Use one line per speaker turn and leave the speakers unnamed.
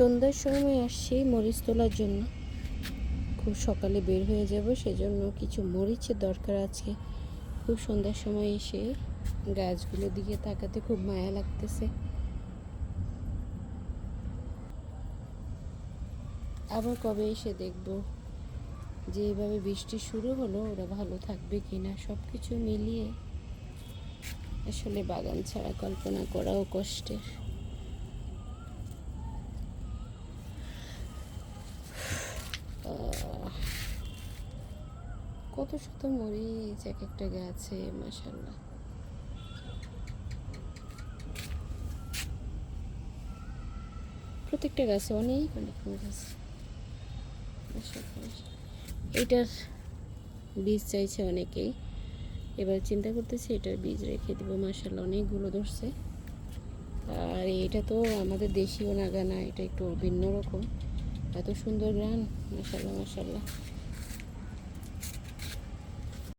সন্ধ্যার সময় আসছি মরিচ তোলার জন্য। খুব সকালে বের হয়ে যাব, সেজন্য কিছু মরিচের দরকার আজকে। খুব সন্ধ্যার সময় এসে গাছগুলোর দিকে তাকাতে খুব মায়া লাগতেছে। আবার কবে এসে দেখব যে এভাবে বৃষ্টি শুরু হলো ওরা ভালো থাকবে কিনা। সব কিছু মিলিয়ে আসলে বাগান ছাড়া কল্পনা করাও কষ্টের। কত শত মরিচ এক একটা গাছে, মাশাআল্লাহ। প্রত্যেকটা গাছে অনেক অনেক মরিচ। এটার বীজ চাইছে অনেকেই, এবার চিন্তা করতেছি এটার বীজ রেখে দিব। মাশাআল্লাহ অনেকগুলো ধরছে। আর এটা তো আমাদের দেশীয় নাগা না, এটা একটু ভিন্ন রকম। এত সুন্দর গ্রান, মাশাআল্লাহ মাশাআল্লাহ।